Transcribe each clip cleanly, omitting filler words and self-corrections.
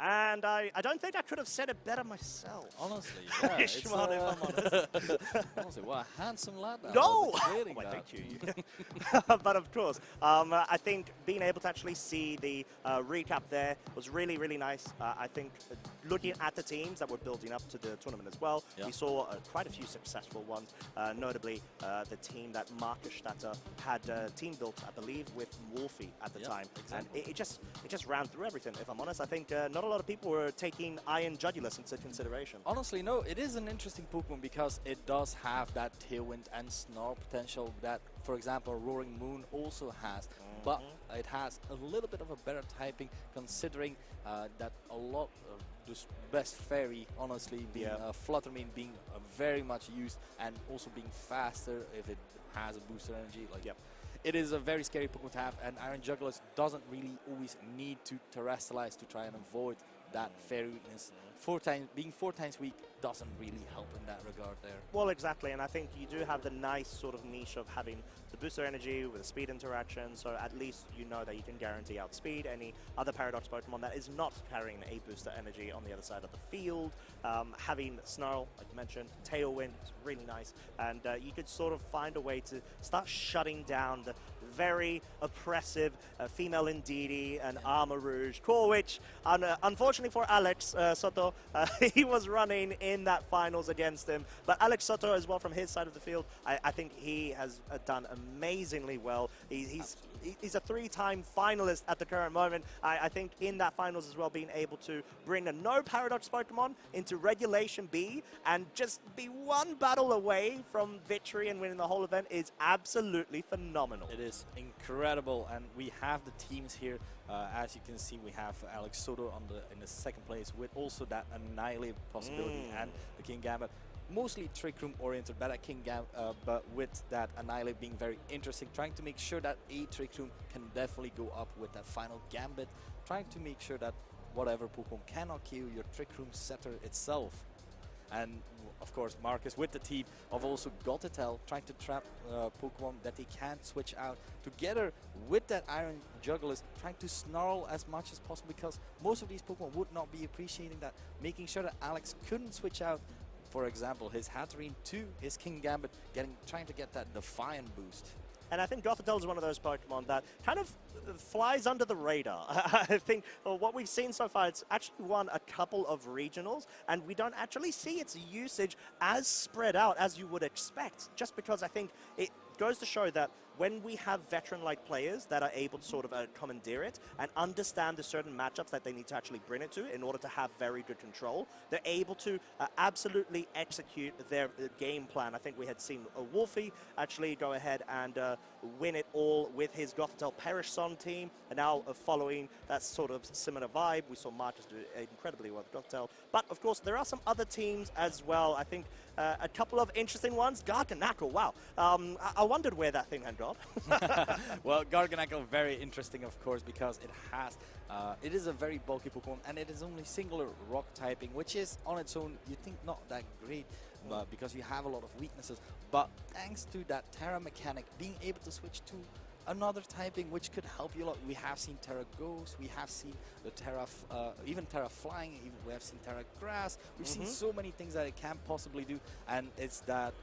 And I don't think I could have said it better myself. Honestly, yeah. It's, If I'm honest. honestly, what a handsome lad. No! Oh, Thank you. But of course, I think being able to actually see the recap there was really, really nice. I think looking at the teams that were building up to the tournament as well, we saw quite a few successful ones, notably the team that Marcus Statter had team built, I believe, with Wolfie at the time. Exactly. And it just ran through everything, if I'm honest. I think not a lot of people were taking Iron Jugulus into consideration. Honestly, no, it is an interesting Pokemon because it does have that Tailwind and Snarl potential that, for example, Roaring Moon also has. But it has a little bit of a better typing, considering that a lot of this best fairy, honestly, being Fluttermane being very much used, and also being faster if it has a booster energy. Like, it is a very scary Pokemon to have, and Iron Jugulus doesn't really always need to terrestrialize to try and avoid that fairy weakness. Being 4 times weak doesn't really help in that regard there. Well, exactly, and I think you do have the nice sort of niche of having the booster energy with a speed interaction, so at least you know that you can guarantee outspeed any other Paradox Pokemon that is not carrying a booster energy on the other side of the field. Having Snarl, like you mentioned, Tailwind is really nice, and you could sort of find a way to start shutting down the very oppressive female Indeedee and Armor Rouge, which unfortunately for Alex Soto, he was running in that finals against him. But Alex Soto as well, from his side of the field, I think he has done amazingly well. He's a 3-time finalist at the current moment. I think in that finals as well, being able to bring a no Paradox Pokemon into Regulation B and just be one battle away from victory and winning the whole event is absolutely phenomenal. It is incredible, and we have the teams here. As you can see, we have Alex Soto in the second place with also that Annihilate possibility and the King Gambit. Mostly Trick Room oriented, but with that Annihilate being very interesting, trying to make sure that a Trick Room can definitely go up with that final Gambit, trying to make sure that whatever Pokemon cannot kill your Trick Room setter itself. And of course, Marcus with the team of also Gothitelle, trying to trap Pokemon that they can't switch out, together with that Iron Jugulus, trying to Snarl as much as possible, because most of these Pokemon would not be appreciating that, making sure that Alex couldn't switch out, for example, his Hatterene to his King Gambit, trying to get that Defiant boost. And I think Gothitelle is one of those Pokemon that kind of flies under the radar. I think what we've seen so far, it's actually won a couple of regionals, and we don't actually see its usage as spread out as you would expect, just because I think it goes to show that when we have veteran-like players that are able to sort of commandeer it and understand the certain matchups that they need to actually bring it to in order to have very good control, they're able to absolutely execute their game plan. I think we had seen Wolfie actually go ahead and win it all with his Gothitelle Perish Song team, and now following that sort of similar vibe, we saw Marcus do incredibly well with Gothitelle. But of course, there are some other teams as well. I think a couple of interesting ones. Garganacl, wow. I wondered where that thing had gone. Well, Garganacl, very interesting, of course, because it is a very bulky Pokemon, and it is only singular rock typing, which is on its own, you think, not that great, but because you have a lot of weaknesses. But thanks to that Terra mechanic, being able to switch to another typing, which could help you a lot. We have seen Terra Ghost, we have seen the Terra, even Terra Flying, even we have seen Terra Grass. We've seen so many things that it can possibly do, and it's that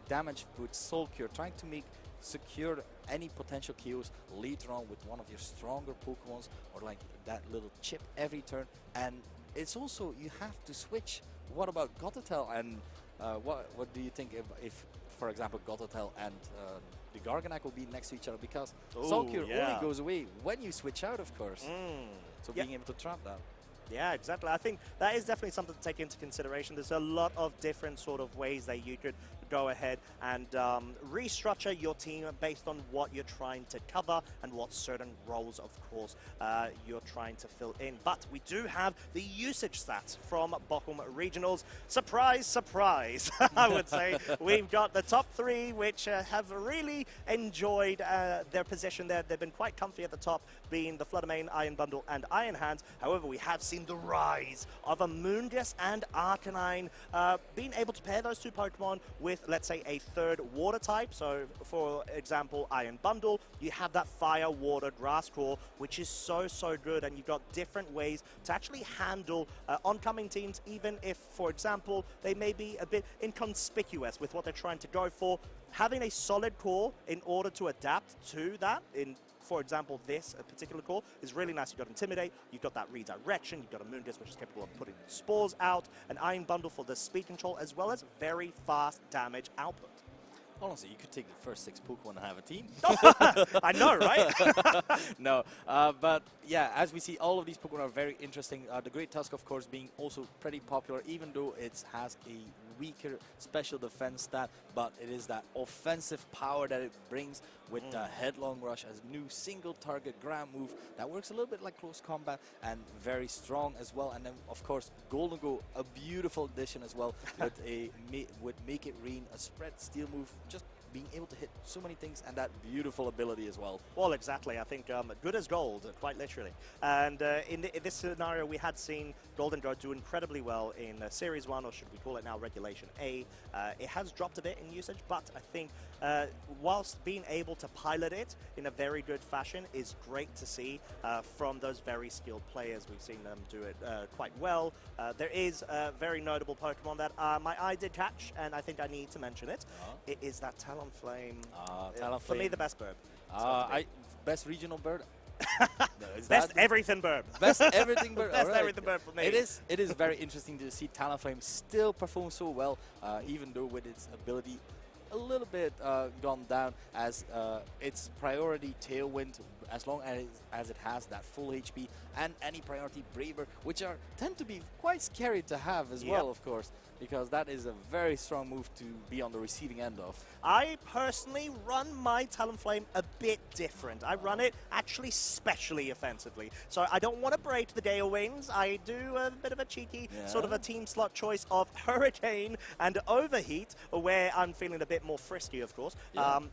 damage with Soul Cure, trying to secure any potential KOs later on with one of your stronger Pokemons, or like that little chip every turn. And it's also, you have to switch. What about Gothitelle, and what do you think if for example, Gothitelle and the Garganacl will be next to each other, because Soul Cure only goes away when you switch out, of course. So being able to trap that. Yeah, exactly. I think that is definitely something to take into consideration. There's a lot of different sort of ways that you could go ahead and restructure your team based on what you're trying to cover and what certain roles, of course, you're trying to fill in. But we do have the usage stats from Bochum Regionals. Surprise, surprise, I would say. We've got the top 3, which have really enjoyed their position there. They've been quite comfy at the top, being the Fluttermane, Iron Bundle, and Iron Hands. However, we have seen the rise of Amoonguss and Arcanine, being able to pair those two Pokemon with let's say, a third water type. So, for example, Iron Bundle, you have that fire, water, grass core, which is so, so good. And you've got different ways to actually handle oncoming teams, even if, for example, they may be a bit inconspicuous with what they're trying to go for. Having a solid core in order to adapt to that, for example, this particular core is really nice. You've got Intimidate, you've got that Redirection, you've got a Moongus, which is capable of putting spores out, an Iron Bundle for the speed control, as well as very fast damage output. Honestly, you could take the first 6 Pokemon and have a team. I know, right? No, but yeah, as we see, all of these Pokemon are very interesting. The Great Tusk, of course, being also pretty popular, even though it has a weaker special defense stat, but it is that offensive power that it brings with the Headlong Rush as new single target ground move that works a little bit like close combat and very strong as well. And then, of course, Golden Go, a beautiful addition as well with Make It Rain, a spread steal move, just being able to hit so many things, and that beautiful ability as well. Well, exactly. I think good as gold, quite literally. And in this scenario, we had seen Golden Go do incredibly well in Series 1, or should we call it now Regulation A. It has dropped a bit in usage, but I think whilst being able to pilot it in a very good fashion is great to see from those very skilled players. We've seen them do it quite well. There is a very notable Pokemon that my eye did catch, and I think I need to mention it. It is that Talonflame. Talonflame. For me, the best bird. Best regional bird. Best everything bird. Best everything bird. Best right. everything bird for me. It is very interesting to see Talonflame still perform so well, even though with its ability a little bit gone down, as its priority Tailwind, as long as it has that full HP, and any priority Braver, which tend to be quite scary to have as well, of course, because that is a very strong move to be on the receiving end of. I personally run my Talonflame a bit different. I run it actually specially offensively. So I don't want to break the Gale Wings. I do a bit of a cheeky sort of a team slot choice of Hurricane and Overheat, where I'm feeling a bit more frisky, of course.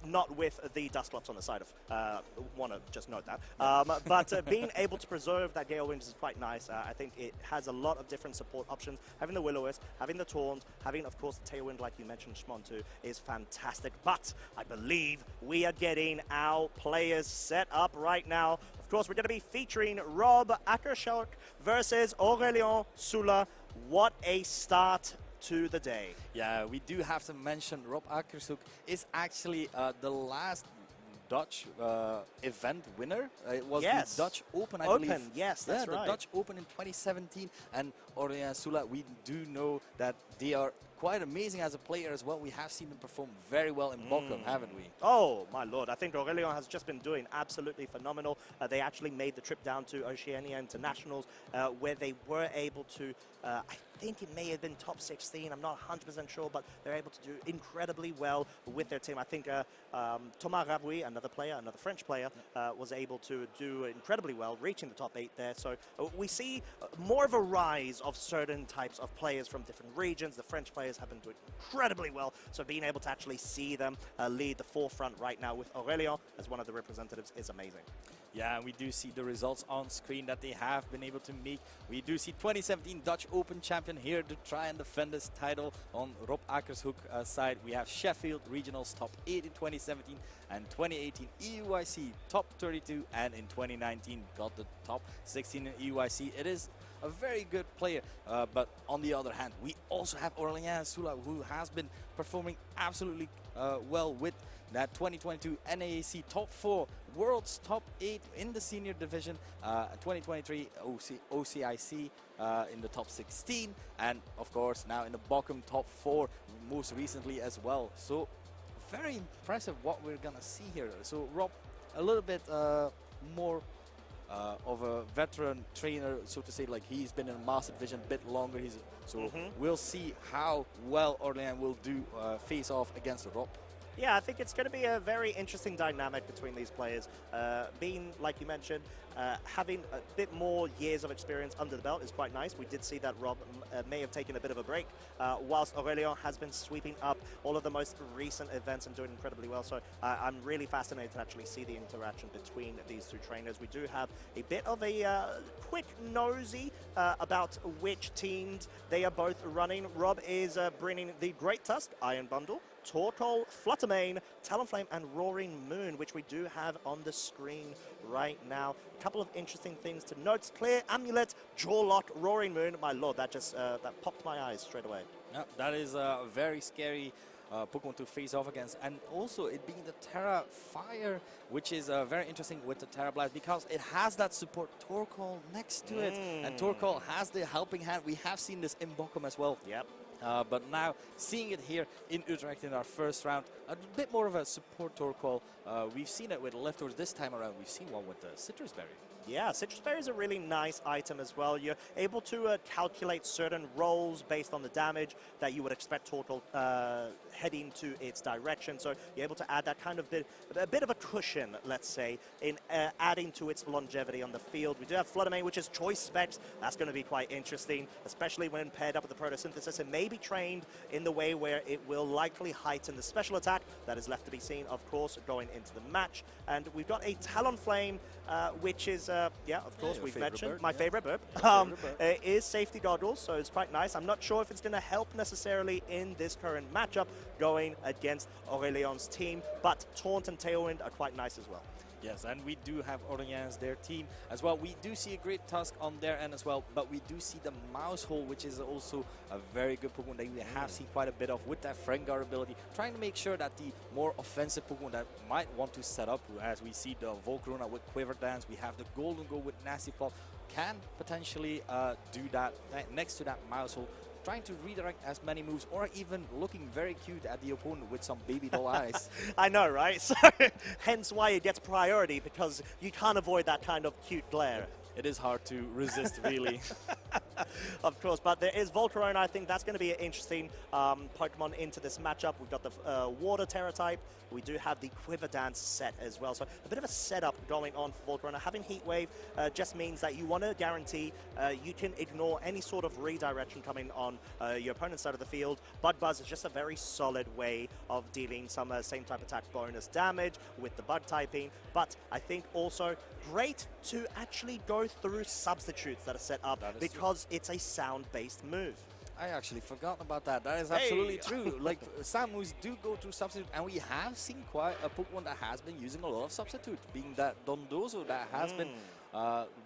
Not with the Dusclops on the side of. Want to just note that. But being able to preserve that Gale Wings is quite nice. I think it has a lot of different support options. Having the Will-O-Wisp, having the Taunt, having, of course, the Tailwind, like you mentioned, Shmontu, is fantastic. But I believe we are getting our players set up right now. Of course, we're going to be featuring Rob Akershock versus Aurélien Soula. What a start to the day. Yeah, we do have to mention Rob Akershock is actually the last Dutch event winner. It was the Dutch Open, I believe. Yes, that's right. The Dutch Open in 2017. And Aurélien Soula, we do know that they are quite amazing as a player as well. We have seen them perform very well in Bochum, haven't we? Oh, my lord. I think Aurélien has just been doing absolutely phenomenal. They actually made the trip down to Oceania Internationals, where they were able to, I think it may have been top 16. I'm not 100% sure, but they're able to do incredibly well with their team. I think Thomas Raboui, another French player, was able to do incredibly well, reaching the top 8 there. So we see more of a rise of certain types of players from different regions. The French players have been doing incredibly well, so being able to actually see them lead the forefront right now with Aurélien as one of the representatives is amazing. Yeah, we do see the results on screen that they have been able to make. We do see 2017 Dutch Open champion here to try and defend this title. On Rob Akershock side, we have Sheffield Regionals top 8 in 2017 and 2018 EUIC top 32, and in 2019 got the top 16 in EUIC. It is a very good player, but on the other hand, we also have Aurélien Soula, who has been performing absolutely well with that 2022 NAAC top 4, World's top 8 in the senior division, 2023 OCIC in the top 16, and of course now in the Bochum top 4 most recently as well. So very impressive what we're gonna see here. So Rob, a little bit more of a veteran trainer, so to say, like he's been in Master Division a bit longer. We'll see how well Aurélien will do face off against Rob. Yeah, I think it's going to be a very interesting dynamic between these players. Being, like you mentioned, having a bit more years of experience under the belt is quite nice. We did see that Rob may have taken a bit of a break, whilst Aurélien has been sweeping up all of the most recent events and doing incredibly well. So I'm really fascinated to actually see the interaction between these two trainers. We do have a bit of a quick nosy about which teams they are both running. Rob is bringing the Great Tusk Iron Bundle, Torkoal, Fluttermane, Talonflame, and Roaring Moon, which we do have on the screen right now. A couple of interesting things to note. Clear, Amulet, Jawlock, Roaring Moon. My lord, that just that popped my eyes straight away. Yeah, that is a very scary Pokemon to face off against, and also it being the Terra Fire, which is very interesting with the Terra Blast because it has that support Torkoal next to it, and Torkoal has the helping hand. We have seen this in Bochum as well. Yep. But now, seeing it here in Utrecht in our first round, a bit more of a support Torkoal. We've seen it with Leftovers this time around. We've seen one with the Citrus Berry. Yeah, Citrus Berry is a really nice item as well. You're able to calculate certain rolls based on the damage that you would expect Torkoal heading to its direction. So you're able to add that kind of a bit of a cushion, let's say, in adding to its longevity on the field. We do have Fluttermane, which is choice specs. That's going to be quite interesting, especially when paired up with the Photosynthesis. It may be trained in the way where it will likely heighten the special attack. That is left to be seen, of course, going into the match. And we've got a Talonflame, which is, yeah, of course, we've mentioned. My favorite burp. It is safety goggles, so it's quite nice. I'm not sure if it's going to help necessarily in this current matchup going against Aurélien's team, but Taunt and Tailwind are quite nice as well. Yes, and we do have Aurélien, their team as well. We do see a great Tusk on their end as well, but we do see the Mousehole, which is also a very good Pokemon that we have seen quite a bit of with that Frengar ability, trying to make sure that the more offensive Pokemon that might want to set up, as we see the Volcarona with Quiver Dance, we have the Golden Go with Nasty Plot, can potentially do that next to that Mousehole, trying to redirect as many moves, or even looking very cute at the opponent with some baby doll eyes. I know, right? So hence why it gets priority, because you can't avoid that kind of cute glare. It is hard to resist, really. Of course, but there is Volcarona. I think that's going to be an interesting Pokemon into this matchup. We've got the Water Terra type. We do have the Quiver Dance set as well. So a bit of a setup going on for Volcarona. Having Heat Wave just means that you want to guarantee you can ignore any sort of redirection coming on your opponent's side of the field. Bud Buzz is just a very solid way of dealing some same type attack bonus damage with the Bug typing. But I think also great to actually go through substitutes that are set up because it's a sound-based move. I actually forgot about that. That is absolutely true. Like, sound moves do go through substitute, and we have seen quite a Pokemon that has been using a lot of substitute, being that Dondozo that has been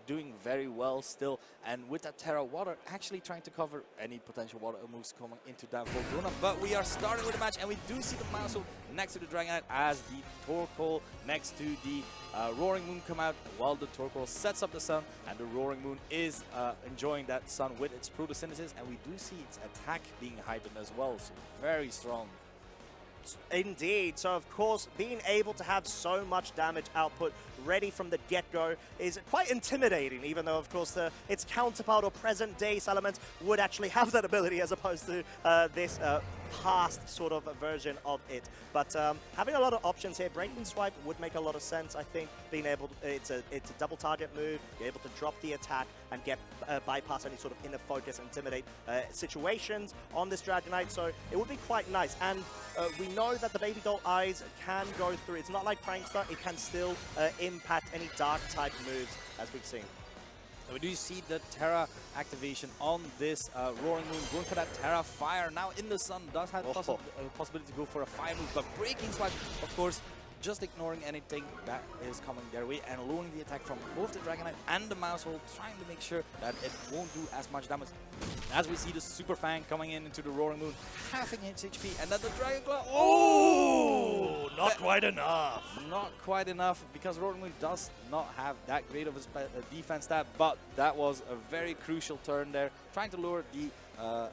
doing very well still, and with that Terra Water actually trying to cover any potential water moves coming into that Volcarona. But we are starting with the match, and we do see the Mousehole next to the Dragonite as the Torkoal next to the Roaring Moon come out, while the Torkoal sets up the sun, and the Roaring Moon is enjoying that sun with its photosynthesis, and we do see its attack being heightened as well, so very strong. Indeed. So, of course, being able to have so much damage output ready from the get-go is quite intimidating, even though, of course, its counterpart or present-day Salamence would actually have that ability as opposed to this past sort of version of it. But having a lot of options here, Breaking Swipe would make a lot of sense, I think. Being able to, it's a double target move, you're able to drop the attack and get bypass any sort of inner focus, intimidate situations on this Dragonite, so it would be quite nice. And we know that the Baby Doll Eyes can go through, it's not like Prankster, it can still impact any dark type moves, as we've seen. So we do see the Terra activation on this Roaring Moon, going for that Terra Fire. Now in the sun does have possibility to go for a Fire move, but Breaking Swipe, of course, just ignoring anything that is coming their way and lowering the attack from both the Dragonite and the Mousehole, trying to make sure that it won't do as much damage. As we see the Super Fang coming in into the Roaring Moon, halving its HP, and then the Dragon Claw. Oh! Not quite enough. Not quite enough, because Roaring Moon does not have that great of a defense stat, but that was a very crucial turn there, trying to lower the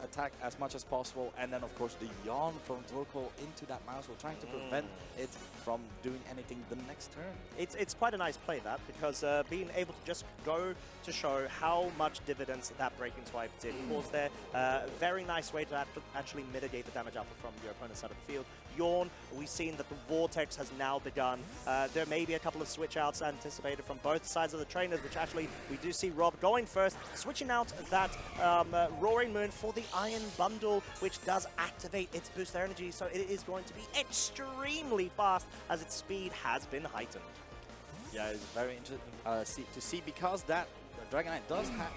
attack as much as possible, and then of course the yawn from Torkoal into that Mousehole, trying to prevent it from doing anything the next turn. It's quite a nice play, that, because being able to just go to show how much dividends that Breaking Swipe did cause there. Very nice way to actually mitigate the damage output from your opponent's side of the field. Yawn, we've seen that the Vortex has now begun. There may be a couple of switch outs anticipated from both sides of the trainers, which actually we do see Rob going first, switching out that Roaring Moon for the Iron Bundle, which does activate its boost energy, so it is going to be extremely fast as its speed has been heightened. Yeah, it's very interesting to see, because that Dragonite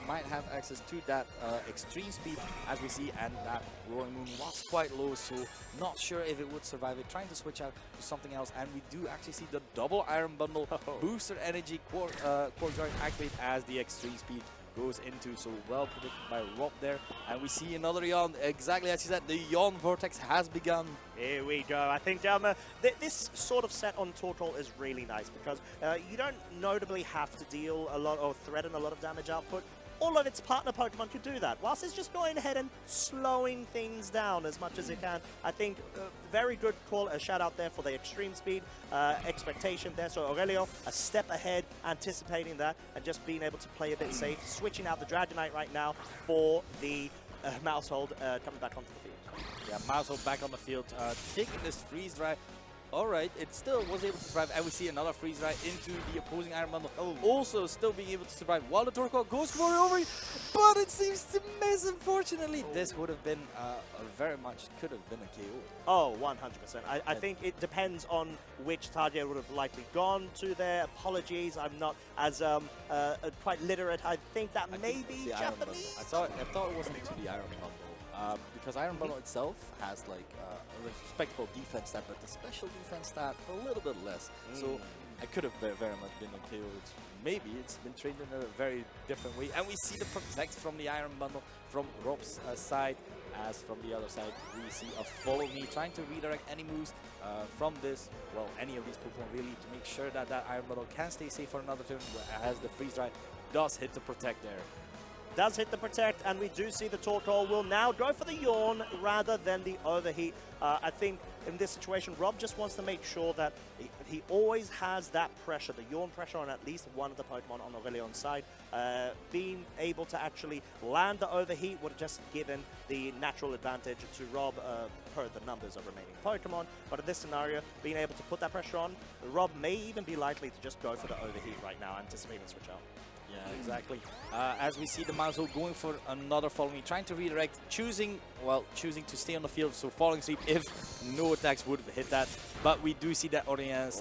might have access to that extreme speed, as we see, and that Roaring Moon was quite low, so not sure if it would survive it. Trying to switch out to something else, and we do actually see the double Iron Bundle booster energy Quark Guard activate as the extreme speed goes into, so well predicted by Rob there. And we see another yawn, exactly as he said, the yawn vortex has begun. Here we go. I think this sort of set on Torkoal is really nice because you don't notably have to deal a lot or threaten a lot of damage output. All of its partner Pokemon can do that, whilst it's just going ahead and slowing things down as much as it can. I think very good call, a shout out there for the extreme speed expectation there. So Aurelio, a step ahead, anticipating that and just being able to play a bit safe, switching out the Dragonite right now for the Mousehold coming back onto the field. Yeah, Mousehold back on the field, taking this freeze dry. Alright, it still was able to survive, and we see another freeze dry into the opposing Iron Bundle. Also still being able to survive while the Torkoal goes for it over, but it seems to miss, unfortunately. This would have been very much, could have been a KO. Oh, 100%. I think it depends on which target would have likely gone to there. Apologies, I'm not as quite literate. I think that may be Japanese. I thought it was into the Iron Bundle. Because Iron Bundle itself has like a respectable defense stat, but the special defense stat a little bit less. So I could have very much been a KO. Maybe it's been trained in a very different way. And we see the protect from the Iron Bundle from Rob's side, as from the other side we see a Follow Me trying to redirect any moves from this, well, any of these Pokemon really, to make sure that that Iron Bundle can stay safe for another turn, as the Freeze Dry does hit the Protect there. Does hit the Protect, and we do see the Torkoal will now go for the Yawn rather than the Overheat. I think in this situation, Rob just wants to make sure that he always has that pressure, the Yawn pressure on at least one of the Pokemon on Aurelion's side. Being able to actually land the Overheat would have just given the natural advantage to Rob per the numbers of remaining Pokemon. But in this scenario, being able to put that pressure on, Rob may even be likely to just go for the Overheat right now, anticipating the switch out. Yeah, exactly. As we see the Mousehold going for another Follow Me, trying to redirect, choosing to stay on the field, so Falling Sleep if no attacks would hit that. But we do see that Aurelien's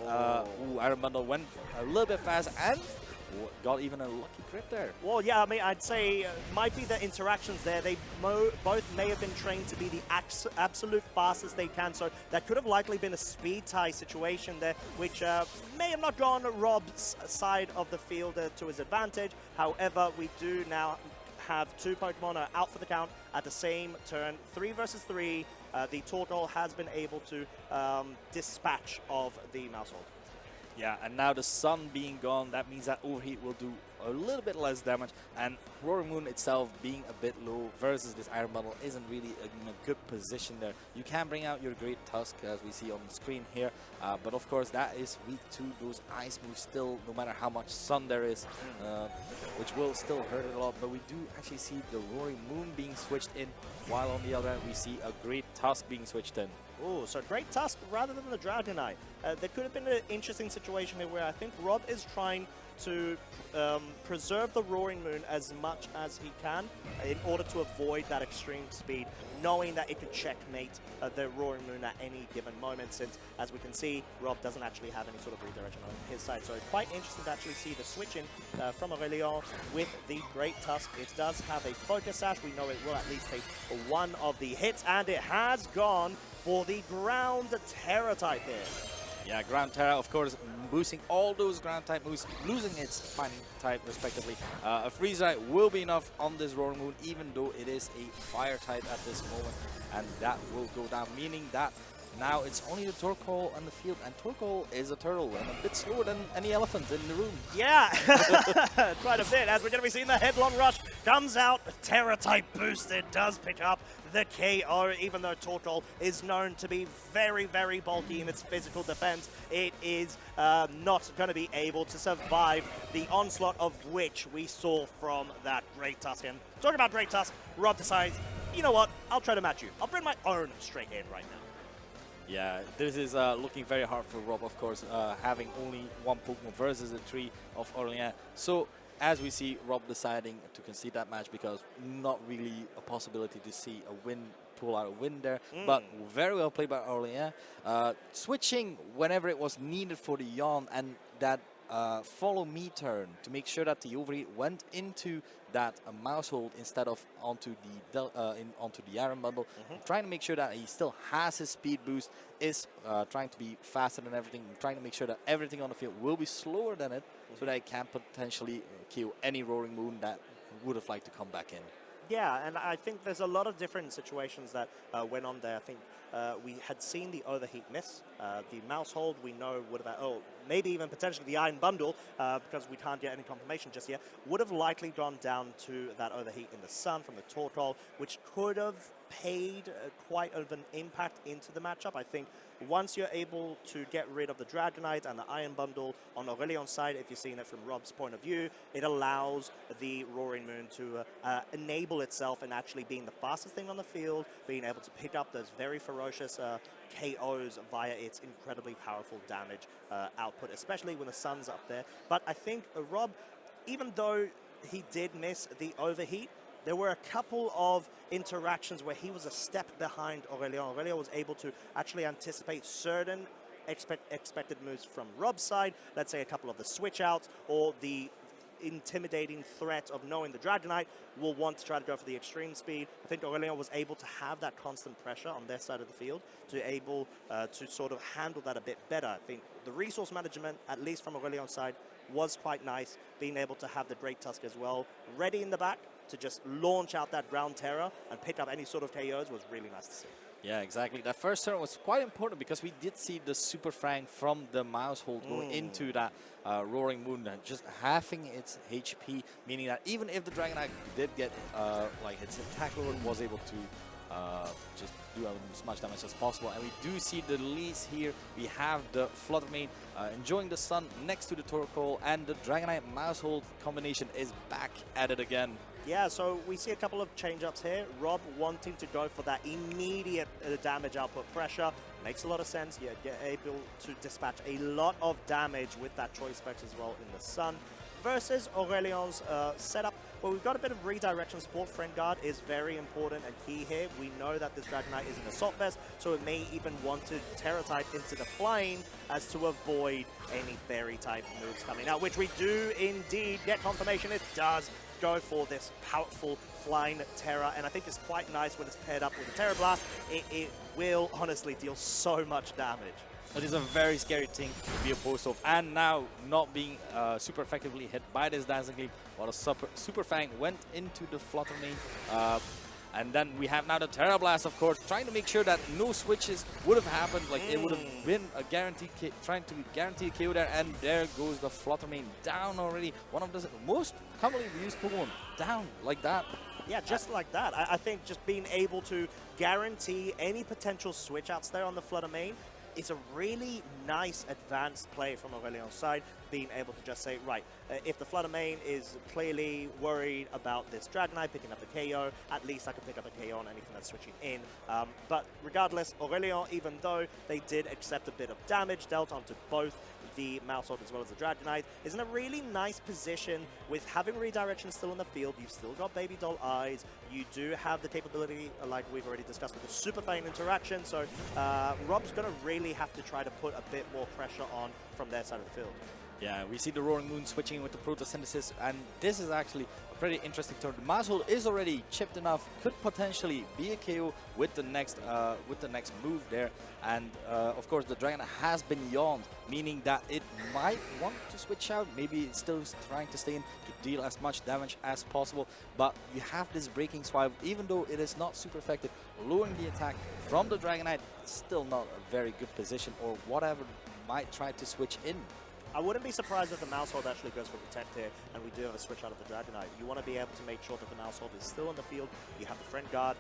Iron Bundle went a little bit fast and got even a lucky crit there. Well, yeah, I mean, I'd say might be the interactions there. They both may have been trained to be the absolute fastest they can, so that could have likely been a speed tie situation there, which may have not gone Rob's side of the field to his advantage. However, we do now have two Pokemon out for the count at the same turn. 3 versus 3. The Torkoal has been able to dispatch of the Mousehold. Yeah, and now the Sun being gone, that means that Overheat will do a little bit less damage, and Roaring Moon itself being a bit low versus this Iron Bundle isn't really in a good position there. You can bring out your Great Tusk, as we see on the screen here, but of course that is weak to those ice moves still, no matter how much sun there is, which will still hurt it a lot. But we do actually see the Roaring Moon being switched in, while on the other end we see a Great Tusk being switched in. Oh, so Great Tusk rather than the Dragonite. There could have been an interesting situation here where I think Rob is trying to preserve the Roaring Moon as much as he can in order to avoid that extreme speed, knowing that it could checkmate the Roaring Moon at any given moment, since, as we can see, Rob doesn't actually have any sort of redirection on his side. So it's quite interesting to actually see the switch in from Aurélien with the Great Tusk. It does have a Focus Sash. We know it will at least take one of the hits, and it has gone for the Ground Terra type here. Yeah, Ground Terra, of course, boosting all those ground type moves, losing its fighting type respectively. A Freeze Dry will be enough on this Roaring Moon, even though it is a fire type at this moment, and that will go down, meaning that now it's only the Torkoal on the field, and Torkoal is a turtle and a bit slower than any elephant in the room. Yeah, quite a bit, as we're going to be seeing the Headlong Rush comes out, Terra type boosted, does pick up the KO, even though Torkoal is known to be very, very bulky in its physical defense. It is not going to be able to survive the onslaught of which we saw from that Great Tusk. And talking about Great Tusk, Rob decides, you know what, I'll try to match you. I'll bring my own straight in right now. Yeah, this is looking very hard for Rob, of course, having only one Pokemon versus the 3 of Aurélien. So, as we see Rob deciding to concede that match, because not really a possibility to see a win, pull out a win there, but very well played by Aurélien. Switching whenever it was needed for the Yawn, and that follow me turn to make sure that the overheat went into that mouse hold instead of onto the Iron Bundle. Trying to make sure that he still has his speed boost, is trying to be faster than everything, trying to make sure that everything on the field will be slower than it, so that it can potentially kill any Roaring Moon that would have liked to come back in. Yeah, and I think there's a lot of different situations that went on there. I think we had seen the overheat miss. The mouse hold we know would have, maybe even potentially the Iron Bundle, because we can't get any confirmation just yet, would have likely gone down to that overheat in the sun from the Torkoal, which could have paid quite of an impact into the matchup. I think once you're able to get rid of the Dragonite and the Iron Bundle on Aurélion's side, if you're seeing it from Rob's point of view, it allows the Roaring Moon to enable itself and actually being the fastest thing on the field, being able to pick up those very ferocious KOs via its incredibly powerful damage output, especially when the sun's up there. But I think Rob, even though he did miss the overheat, there were a couple of interactions where he was a step behind Aurélien. Aurélien was able to actually anticipate certain expected moves from Rob's side, let's say a couple of the switch outs or the intimidating threat of knowing the Dragonite will want to try to go for the extreme speed. I think Aurélien was able to have that constant pressure on their side of the field to able to sort of handle that a bit better. I think the resource management, at least from Aurélion's side, was quite nice, being able to have the Great Tusk as well ready in the back to just launch out that ground terror and pick up any sort of KOs was really nice to see. Yeah, exactly. That first turn was quite important because we did see the Super Fang from the mouse hold go into that Roaring Moon, just halving its HP, meaning that even if the Dragonite did get like its attack load, was able to just do as much damage as possible. And we do see the release here. We have the Flutter Mane enjoying the sun next to the Torkoal, and the Dragonite mouse hold combination is back at it again. Yeah, so we see a couple of change-ups here. Rob wanting to go for that immediate damage output pressure. Makes a lot of sense. You're able to dispatch a lot of damage with that Choice Specs as well in the sun. Versus Aurélien's setup, where we've got a bit of redirection support. Friend Guard is very important and key here. We know that this Dragonite is an Assault Vest, so it may even want to Terror type into the flying as to avoid any Fairy type moves coming out, which we do indeed get confirmation it does go for this powerful flying Terror, and I think it's quite nice when it's paired up with a Terror Blast. It will honestly deal so much damage. It is a very scary thing to be opposed to, and now not being super effectively hit by this Dazzling Gleam, while the Super Fang went into the Flutter Mane. And then we have now the Terra Blast, of course, trying to make sure that no switches would have happened. Like it would have been a guaranteed trying to guarantee a KO there, and there goes the Flutter Mane down already. One of the most commonly used Pokemon down like that. Yeah, just like that. I think just being able to guarantee any potential switch outs there on the Flutter Mane is a really nice advanced play from Aurélion's side, being able to just say, right, if the Flutter Mane is clearly worried about this Dragonite picking up the KO, at least I can pick up a KO on anything that's switching in. But regardless, Aurélien, even though they did accept a bit of damage dealt onto both the Mouse Hold as well as the Dragonite, is in a really nice position with having redirection still in the field. You've still got Baby Doll Eyes. You do have the capability, like we've already discussed, with the Super Fang interaction. So Rob's going to really have to try to put a bit more pressure on from their side of the field. Yeah, we see the Roaring Moon switching with the Photosynthesis, and this is actually a pretty interesting turn. The Mouse Hold is already chipped enough, could potentially be a KO with the next move there. And of course, the Dragon has been yawned, meaning that it might want to switch out. Maybe it's still trying to stay in to deal as much damage as possible. But you have this Breaking Swipe, even though it is not super effective, lowering the attack from the Dragonite. Still not a very good position, or whatever might try to switch in. I wouldn't be surprised if the Mouse Hold actually goes for Protect here, and we do have a switch out of the Dragonite. You want to be able to make sure that the Mouse Hold is still in the field. You have the Friend Guard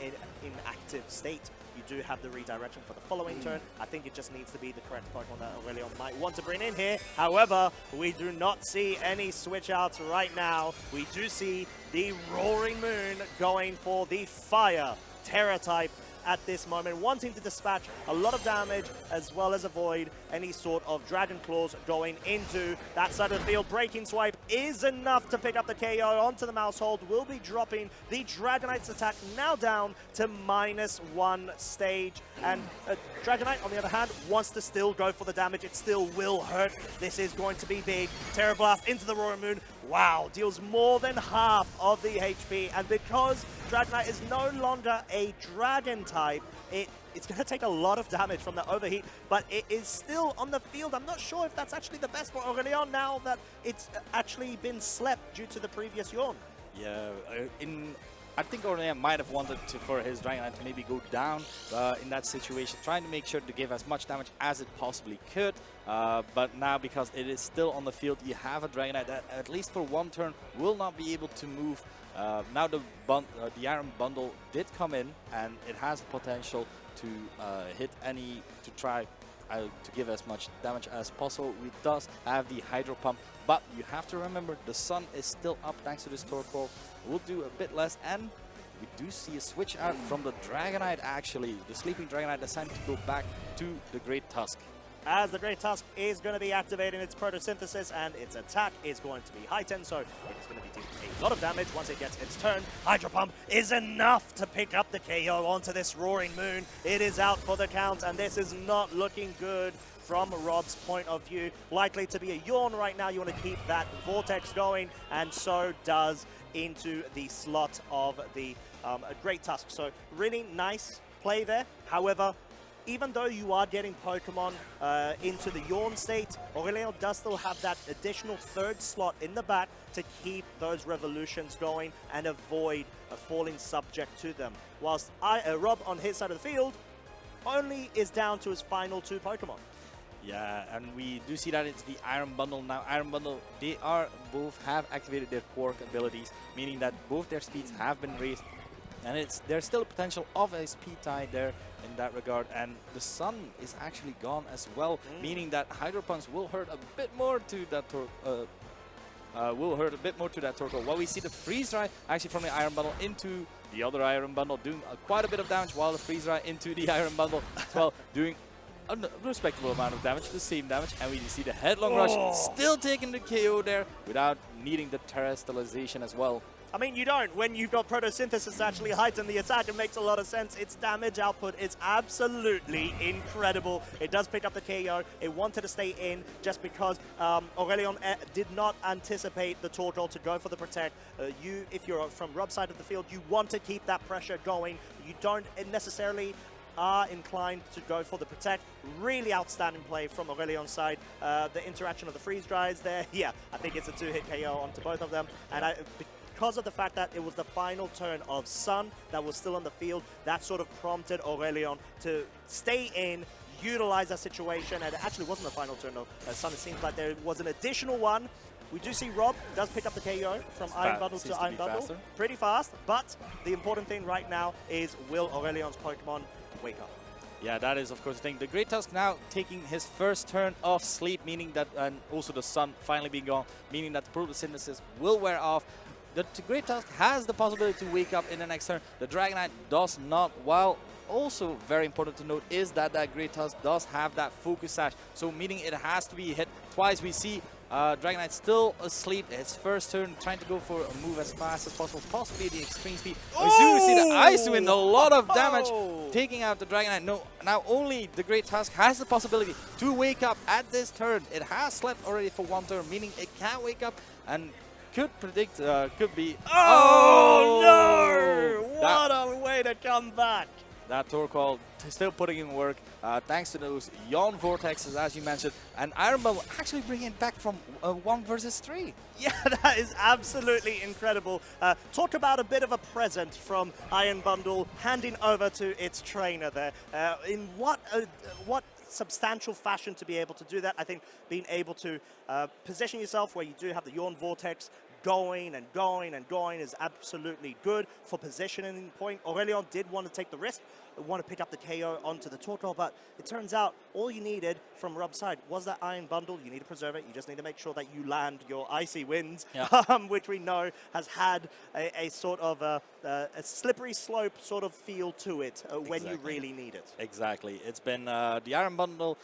in active state. You do have the redirection for the following turn. I think it just needs to be the correct Pokemon that Aurélien might want to bring in here. However, we do not see any switch outs right now. We do see the Roaring Moon going for the Fire Terra type at this moment, wanting to dispatch a lot of damage as well as avoid any sort of Dragon Claws going into that side of the field. Breaking Swipe is enough to pick up the KO onto the Mousehold. Will be dropping the Dragonite's attack now down to -1 stage. And Dragonite, on the other hand, wants to still go for the damage. It still will hurt. This is going to be big. Terra Blast into the Roaring Moon. Wow, deals more than half of the HP. And because Dragonite is no longer a Dragon type, it's going to take a lot of damage from the overheat, but it is still on the field. I'm not sure if that's actually the best for Aurélien now that it's actually been slept due to the previous yawn. Yeah, I think Aurélien might have wanted for his Dragonite to maybe go down in that situation, trying to make sure to give as much damage as it possibly could. But now, because it is still on the field, you have a Dragonite that, at least for one turn, will not be able to move. Now the Iron Bundle did come in, and it has potential to hit any, to try to give as much damage as possible. It does have the Hydro Pump, but you have to remember the sun is still up thanks to this Torkoal. We'll do a bit less, and we do see a switch out from the Dragonite actually. The Sleeping Dragonite decided to go back to the Great Tusk. As the Great Tusk is going to be activating its photosynthesis, and its attack is going to be heightened, so it's going to be dealing a lot of damage once it gets its turn. Hydro Pump is enough to pick up the KO onto this Roaring Moon. It is out for the count, and this is not looking good from Rob's point of view. Likely to be a yawn right now. You want to keep that Vortex going, and so does into the slot of the Great Tusk. So really nice play there. However, even though you are getting Pokemon into the yawn state, Aurélien does still have that additional third slot in the back to keep those revolutions going and avoid falling subject to them. Whilst Rob on his side of the field only is down to his final 2 Pokemon. Yeah, and we do see that it's the Iron Bundle now. Iron Bundle, they are both have activated their Quark abilities, meaning that both their speeds have been raised. And there's still a potential of a speed tie there in that regard, and the sun is actually gone as well, meaning that Hydro Punch will hurt a bit more to that Torkoal. While we see the Freeze Dry actually from the Iron Bundle into the other Iron Bundle, doing quite a bit of damage, while the Freeze Dry into the Iron Bundle as well, doing a respectable amount of damage, the same damage, and we see the Headlong Rush still taking the KO there without needing the Terrestrialization as well. I mean, you don't. When you've got Photosynthesis actually heighten the attack, it makes a lot of sense. Its damage output is absolutely incredible. It does pick up the KO. It wanted to stay in just because Aurélien did not anticipate the Torkoal to go for the Protect. If you're from Rob's side of the field, you want to keep that pressure going. You don't necessarily are inclined to go for the Protect. Really outstanding play from Aurelien's side. The interaction of the Freeze Dries there, yeah, I think it's a 2-hit KO onto both of them. And because of the fact that it was the final turn of Sun that was still on the field, that sort of prompted Aurélien to stay in, utilize that situation, and it actually wasn't the final turn of Sun. It seems like there was an additional one. We do see Rob does pick up the KO from Iron Bundle to Iron Bundle. Pretty fast, but the important thing right now is, will Aurelien's Pokemon wake up? Yeah, that is of course the thing. The Great Tusk now taking his first turn of sleep, meaning that, and also the sun finally being gone, meaning that the photosynthesis will wear off. The Great Tusk has the possibility to wake up in the next turn. The Dragonite does not. While also very important to note is that that Great Tusk does have that Focus Sash, so meaning it has to be hit twice. We see Dragonite still asleep. Its first turn, trying to go for a move as fast as possible, possibly the extreme speed. We do see the Ice Wind, a lot of damage, taking out the Dragonite. No, now only the Great Tusk has the possibility to wake up at this turn. It has slept already for one turn, meaning it can wake up and could predict, could be... Oh no! What a way to come back! That Torkoal still putting in work, thanks to those Yawn Vortexes, as you mentioned, and Iron Bundle actually bringing it back from 1 versus 3. Yeah, that is absolutely incredible. Talk about a bit of a present from Iron Bundle handing over to its trainer there. In what substantial fashion to be able to do that. I think being able to position yourself where you do have the Yawn Vortex, going and going and going is absolutely good for positioning point. Aurélien did want to take the risk, want to pick up the KO onto the Torkoal, but it turns out all you needed from Rob's side was that Iron Bundle. You need to preserve it. You just need to make sure that you land your Icy Winds, which we know has had a sort of a slippery slope sort of feel to it when you really need it. Exactly. It's been the Iron Bundle.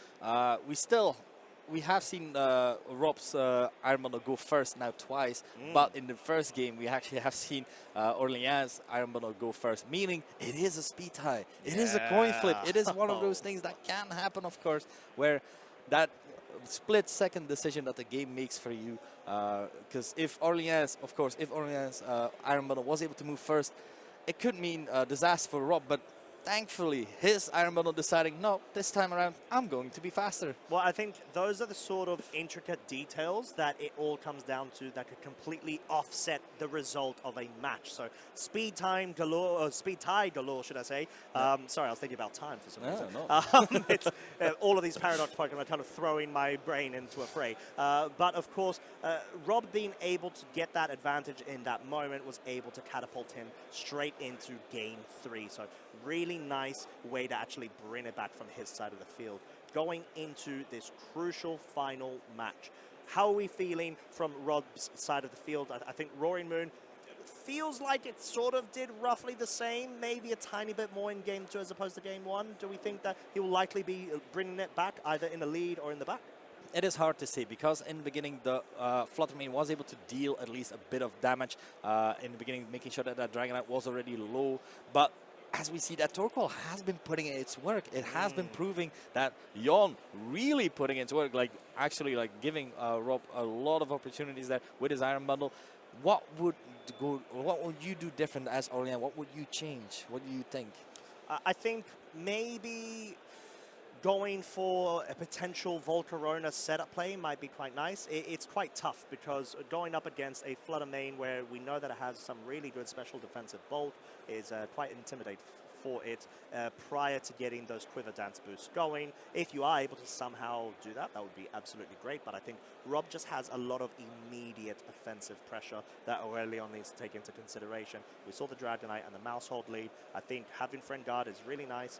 We have seen Rob's Iron Bundle go first now twice, but in the first game we actually have seen Aurelien's Iron Bundle go first, meaning it is a speed tie. It is a coin flip. It is one of those things that can happen, of course, where that split-second decision that the game makes for you, because if Aurelien's Iron Bundle was able to move first, it could mean disaster for Rob, but thankfully, his Iron Bundle deciding, no, this time around, I'm going to be faster. Well, I think those are the sort of intricate details that it all comes down to that could completely offset the result of a match. So speed time galore, or speed tie galore, should I say. Sorry, I was thinking about time for some reason. It's, all of these Paradox Pokemon are kind of throwing my brain into a fray. But of course, Rob being able to get that advantage in that moment was able to catapult him straight into Game 3. So really nice way to actually bring it back from his side of the field. Going into this crucial final match, how are we feeling from Rob's side of the field? I think Roaring Moon feels like it sort of did roughly the same, maybe a tiny bit more in Game 2 as opposed to Game 1. Do we think that he will likely be bringing it back either in the lead or in the back? It is hard to say, because in the beginning the Fluttermane was able to deal at least a bit of damage in the beginning, making sure that Dragonite was already low, but as we see, that Torkoal has been putting in its work. It has been proving that Yon really putting its work, like actually like giving Rob a lot of opportunities there with his Iron Bundle. What would you do different as Aurélien? What would you change? What do you think? I think maybe going for a potential Volcarona setup play might be quite nice. It's quite tough because going up against a Fluttermane where we know that it has some really good special defensive Bolt is quite intimidating for it prior to getting those Quiver Dance boosts going. If you are able to somehow do that, that would be absolutely great, but I think Rob just has a lot of immediate offensive pressure that Aurélien needs to take into consideration. We saw the Dragonite and the Mouse Hold lead. I think having Friend Guard is really nice.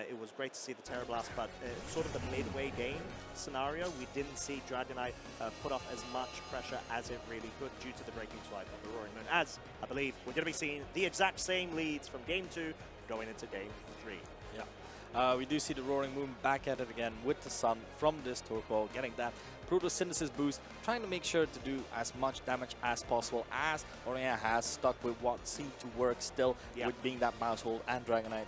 It was great to see the Terra Blast, but sort of the midway game scenario, we didn't see Dragonite put off as much pressure as it really could due to the Breaking Swipe of the Roaring Moon, as I believe we're going to be seeing the exact same leads from Game 2 going into Game 3. Yeah. We do see the Roaring Moon back at it again with the Sun from this Torkoal, getting that Photosynthesis boost, trying to make sure to do as much damage as possible, as Aurélien has stuck with what seemed to work still, with being that Mouse Hold and Dragonite.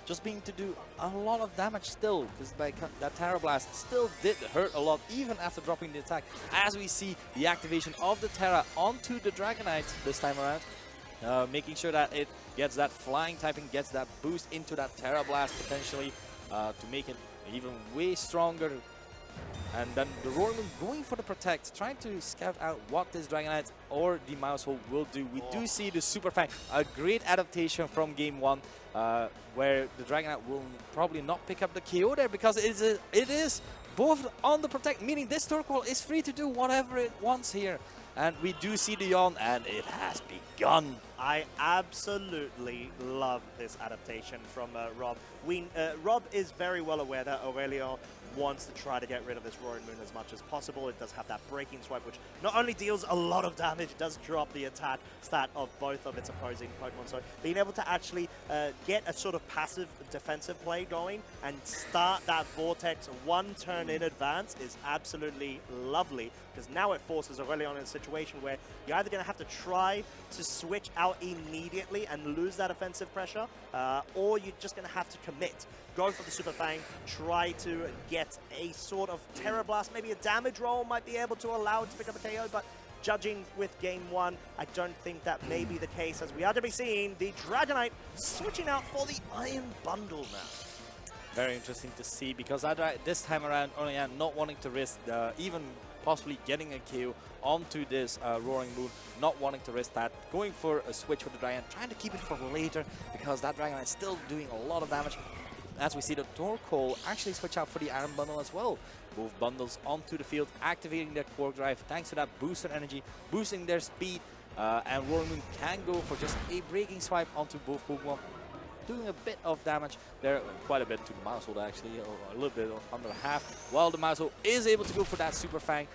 Just being to do a lot of damage still, because that Terra Blast still did hurt a lot, even after dropping the attack, as we see the activation of the Terra onto the Dragonite this time around. Making sure that it gets that flying typing, gets that boost into that Terra Blast potentially to make it even way stronger. And then the Roaring Moon going for the Protect, trying to scout out what this Dragonite or the Mouse Hold will do. We do see the Super Fang, a great adaptation from Game 1, where the Dragonite will probably not pick up the KO there, because it is both on the Protect, meaning this Torkoal is free to do whatever it wants here. And we do see the yawn, and it has begun. I absolutely love this adaptation from Rob. Rob is very well aware that Aurélien wants to try to get rid of this Roaring Moon as much as possible. It does have that Breaking Swipe, which not only deals a lot of damage, it does drop the attack stat of both of its opposing Pokemon. So being able to actually get a sort of passive defensive play going and start that Vortex one turn in advance is absolutely lovely, because now it forces Aurélien in a situation where you're either going to have to try to switch out immediately and lose that offensive pressure, or you're just going to have to commit. Go for the Super Fang, try to get a sort of Terra Blast, maybe a damage roll might be able to allow it to pick up a KO, but judging with Game 1, I don't think that may be the case, as we are to be seeing the Dragonite switching out for the Iron Bundle now. Very interesting to see, because this time around, Aurélien not wanting to risk even possibly getting a KO onto this Roaring Moon, not wanting to risk that, going for a switch with the Dragon, trying to keep it for later, because that Dragon is still doing a lot of damage. As we see the Torkoal actually switch out for the Iron Bundle as well, both bundles onto the field, activating their Quark Drive thanks to that booster energy, boosting their speed, and Roaring Moon can go for just a breaking swipe onto both Pokemon, doing a bit of damage there, quite a bit to the Maushold actually, or a little bit under half, while the Maushold is able to go for that Super Fang,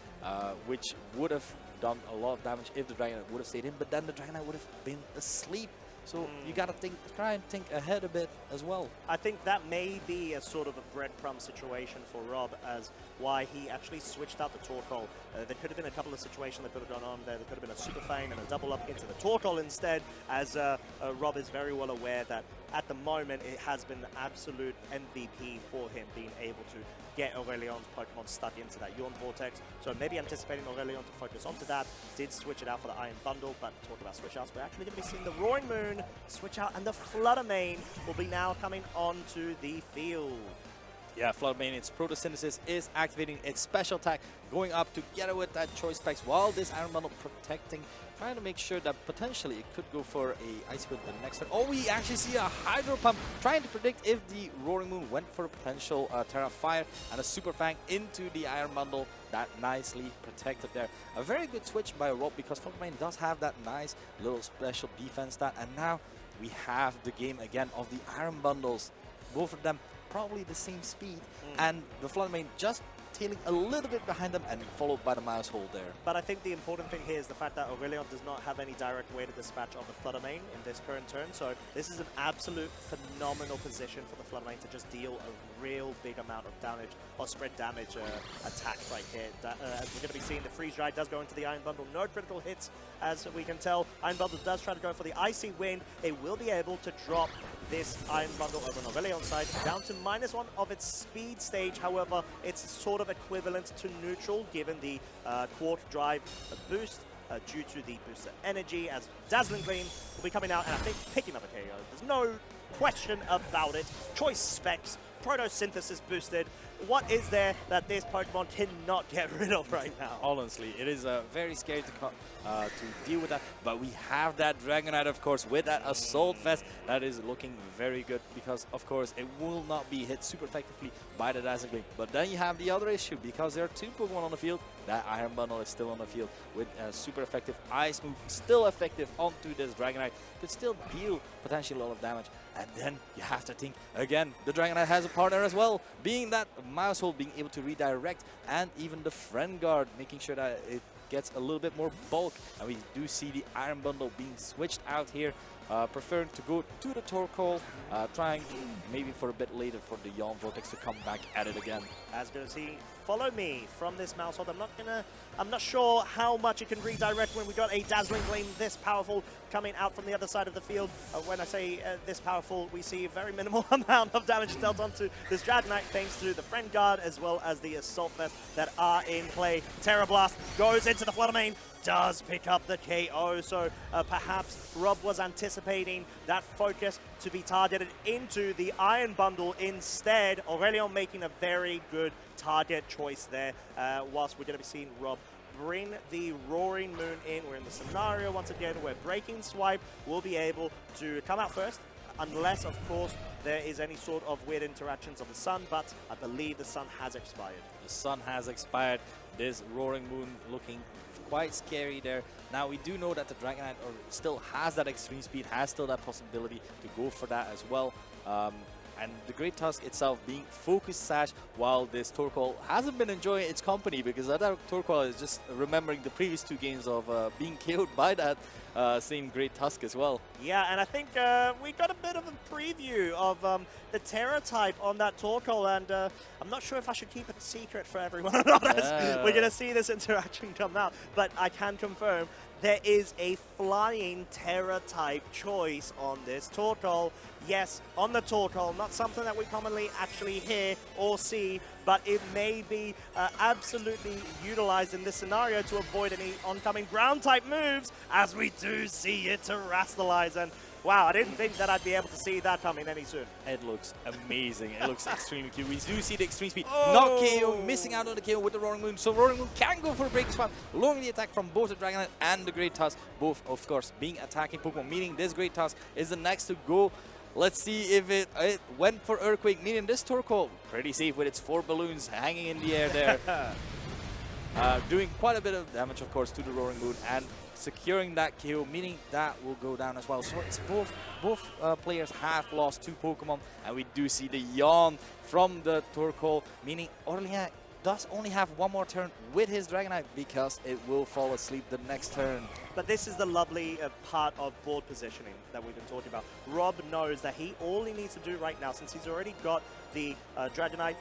which would have done a lot of damage if the Dragonite would have stayed in, but then the Dragonite would have been asleep. So you gotta try and think ahead a bit as well. I think that may be a sort of a breadcrumb situation for Rob as why he actually switched out the Torkoal. There could have been a couple of situations that could have gone on there. There could have been a Super Fang and a double up into the Torkoal instead, as Rob is very well aware that at the moment it has been absolute MVP for him being able to get Aurélion's Pokemon stuck into that Yawn Vortex. So maybe anticipating Aurélien to focus onto that, did switch it out for the Iron Bundle, but talk about switch outs, we're actually going to be seeing the Roaring Moon switch out, and the Flutter Mane will be now coming onto the field. Yeah, Flutter Mane, its Photosynthesis is activating its special attack, going up together with that Choice Specs, while this Iron Bundle protecting, trying to make sure that potentially it could go for a Ice Wind the next turn. Oh, we actually see a Hydro Pump, trying to predict if the Roaring Moon went for a potential Terra Fire, and a Super Fang into the Iron Bundle, that nicely protected there. A very good switch by Rob, because Flutter Mane does have that nice little special defense stat, and now we have the game again of the Iron Bundles. Both of them probably the same speed, and the Flutter Mane just tailing a little bit behind them, and followed by the Maushold there. But I think the important thing here is the fact that Aurélien does not have any direct way to dispatch of the Flutter Mane in this current turn, so this is an absolute phenomenal position for the Flutter Mane to just deal a real big amount of damage, or spread damage attack right here. As we're going to be seeing, the Freeze Dry does go into the Iron Bundle, no critical hits as we can tell. Iron Bundle does try to go for the Icy Wind. It will be able to drop this Iron Bundle over on Aurélion's side down to -1 of its speed stage. However, it's sort of equivalent to neutral given the Quark Drive boost due to the booster energy, as Dazzling Gleam will be coming out and I think picking up a KO. There's no question about it. Choice Specs, Photosynthesis boosted. What is there that this Pokemon cannot get rid of right now? Honestly, it is very scary to deal with that, but we have that Dragonite, of course, with that Assault Vest. That is looking very good, because, of course, it will not be hit super effectively by the Dazzling Gleam. But then you have the other issue, because there are two Pokemon on the field. That Iron Bundle is still on the field with a super effective Ice Move, still effective onto this Dragonite. Could still deal potentially a lot of damage. And then you have to think, again, the Dragonite has a partner as well, being that Maushold being able to redirect, and even the Friend Guard, making sure that it gets a little bit more bulk. And we do see the Iron Bundle being switched out here, preferring to go to the Torkoal, trying maybe for a bit later for the Yawn Vortex to come back at it again. As good as he follow me from this Maushold. I'm not sure how much it can redirect when we got a Dazzling Gleam this powerful coming out from the other side of the field. When I say this powerful, we see a very minimal amount of damage dealt onto this Dragonite thanks to the Friend Guard as well as the Assault Vest that are in play. Terra Blast goes into the Flutter Mane, does pick up the KO, so perhaps Rob was anticipating that focus to be targeted into the Iron Bundle instead. Aurélien making a very good target choice there, whilst we're going to be seeing Rob bring the Roaring Moon in. We're in the scenario once again where Breaking Swipe will be able to come out first, unless, of course, there is any sort of weird interactions of the sun, but I believe the sun has expired. The sun has expired. This Roaring Moon looking quite scary there. Now, we do know that the Dragonite still has that extreme speed, has still that possibility to go for that as well. And the Great Tusk itself being Focus Sash, while this Torkoal hasn't been enjoying its company, because that Torkoal is just remembering the previous two games of being killed by that same Great Tusk as well. Yeah, and I think we got a bit of a preview of the Terra type on that Torkoal, and I'm not sure if I should keep it a secret for everyone or not. We're going to see this interaction come out, but I can confirm there is a flying Terra type choice on this Torkoal. Yes, on the Torkoal, not something that we commonly actually hear or see, but it may be absolutely utilized in this scenario to avoid any oncoming ground type moves, as we do see it terrestrialize. And wow, I didn't think that I'd be able to see that coming any soon. It looks amazing. It looks extremely cute. We do see the extreme speed. Not KO, missing out on the KO with the Roaring Moon. So Roaring Moon can go for a break spot, lowering the attack from both the Dragonite and the Great Tusk. Both, of course, being attacking Pokemon, meaning this Great Tusk is the next to go Let's see if it went for Earthquake, meaning this Torkoal pretty safe with its 4 balloons hanging in the air there. Doing quite a bit of damage, of course, to the Roaring Moon and securing that KO, meaning that will go down as well. So it's both players have lost 2 Pokemon, and we do see the yawn from the Torkoal, meaning Aurélien does only have 1 more turn with his Dragonite because it will fall asleep the next turn. But this is the lovely part of board positioning that we've been talking about. Rob knows that all he needs to do right now, since he's already got the Dragonite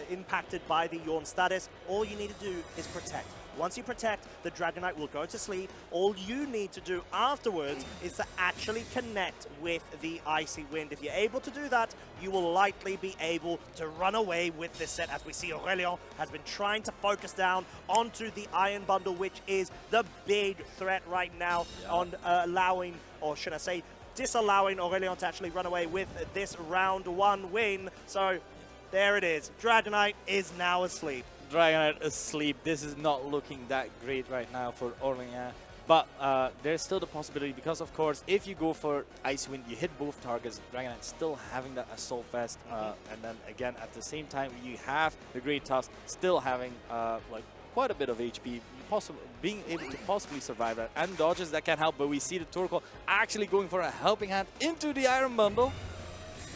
impacted by the Yawn status, all you need to do is protect. Once you protect, the Dragonite will go to sleep. All you need to do afterwards is to actually connect with the Icy Wind. If you're able to do that, you will likely be able to run away with this set. As we see, Aurélien has been trying to focus down onto the Iron Bundle, which is the big threat right now on allowing, or should I say, disallowing Aurélien to actually run away with this round 1 win. So there it is. Dragonite is now asleep. Dragonite asleep. This is not looking that great right now for Aurélien. But there's still the possibility because, of course, if you go for Ice Wind, you hit both targets. Dragonite still having that Assault Vest. And then, again, at the same time, you have the Great Tusk still having like quite a bit of HP, being able to possibly survive that. And dodges that can help. But we see the Torkoal actually going for a helping hand into the Iron Bundle,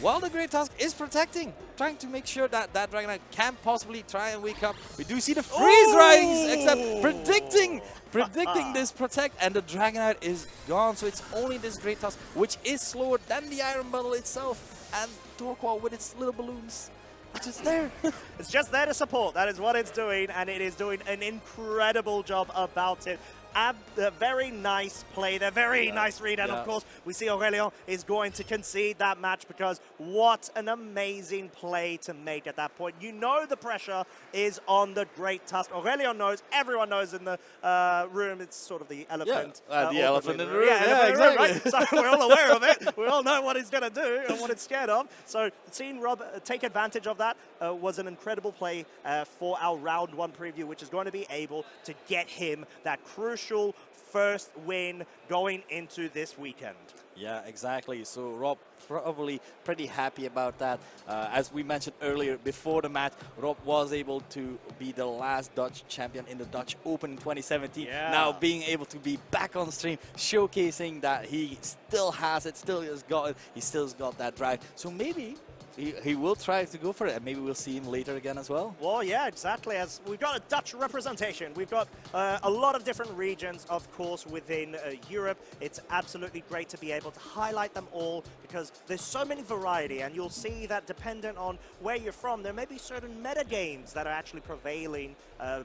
while the Great Tusk is protecting, trying to make sure that that Dragonite can possibly try and wake up. We do see the Freeze Rise, except predicting this protect, and the Dragonite is gone. So it's only this Great Tusk, which is slower than the Iron Bundle itself, and Torkoal with its little balloons. It's just there. It's just there to support. That is what it's doing, and it is doing an incredible job about it. A very nice play there, very nice read, and of course we see Aurélien is going to concede that match because what an amazing play to make at that point. You know the pressure is on the Great Tusk. Aurélien knows, everyone knows in the room, it's sort of the elephant. The elephant in the room. Yeah, exactly. Room, right? So we're all aware of it. We all know what he's going to do and what it's scared of. So seeing Rob take advantage of that was an incredible play for our round 1 preview, which is going to be able to get him that crucial first win going into this weekend. Yeah, exactly. So Rob probably pretty happy about that. As we mentioned earlier before the match, Rob was able to be the last Dutch champion in the Dutch Open in 2017. Now being able to be back on stream, showcasing that he still has it, still has got it, he still's got that drive. So maybe he will try to go for it, and maybe we'll see him later again as well. Well, yeah, exactly. As we've got a Dutch representation, we've got a lot of different regions, of course, within Europe. It's absolutely great to be able to highlight them all because there's so many variety, and you'll see that dependent on where you're from, there may be certain meta games that are actually prevailing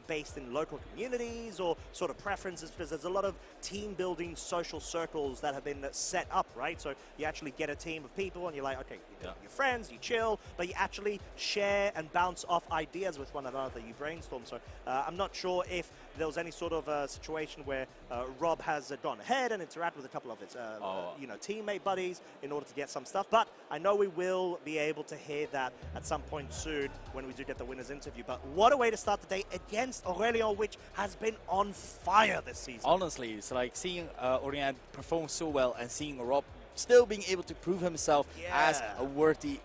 based in local communities or sort of preferences, because there's a lot of team building social circles that have been set up, right? So you actually get a team of people and you're like, okay, you're friends, you chill, but you actually share and bounce off ideas with one another, you brainstorm. So I'm not sure if there was any sort of situation where Rob has gone ahead and interacted with a couple of his teammate buddies in order to get some stuff, but I know we will be able to hear that at some point soon when we do get the winner's interview. But what a way to start the day against Aurélien, which has been on fire this season. Honestly, it's like seeing Aurélien perform so well and seeing Rob still being able to prove himself as a worthy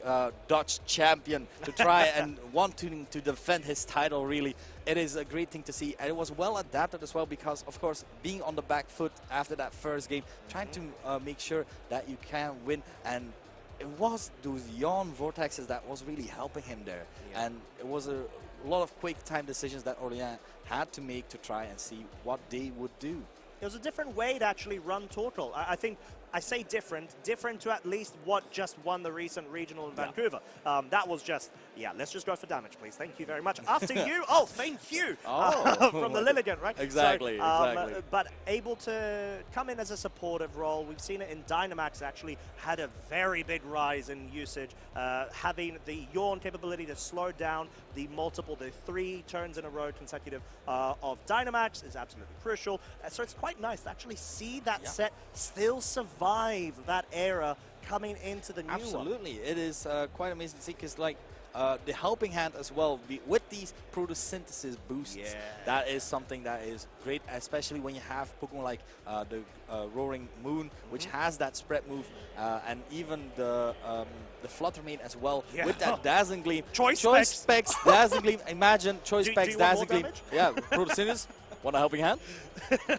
Dutch champion to try and wanting to defend his title, really. It is a great thing to see, and it was well adapted as well because, of course, being on the back foot after that first game, trying to make sure that you can win, and it was those yawn vortexes that was really helping him there. And it was a lot of quick time decisions that Aurélien had to make to try and see what they would do. It was a different way to actually run Torkoal. I think I say different to at least what just won the recent regional in Vancouver. That was just, let's just go for damage, please. Thank you very much. After you, thank you. From the Lilligant, right? Exactly, exactly. But able to come in as a supportive role. We've seen it in Dynamax actually had a very big rise in usage. Having the Yawn capability to slow down the 3 turns in a row consecutive of Dynamax is absolutely crucial. So it's quite nice to actually see that set still survive that era coming into the new one. Absolutely. It is quite amazing to see because, like, the helping hand as well with these photosynthesis boosts. Yeah. That is something that is great, especially when you have Pokemon like the Roaring Moon, which has that spread move, and even the Flutter Mane as well, with that Dazzling Gleam. Choice Specs, Dazzling Gleam. Imagine Choice Specs, you want Dazzling Gleam. damage? Yeah, Photosynthesis. Want a helping hand?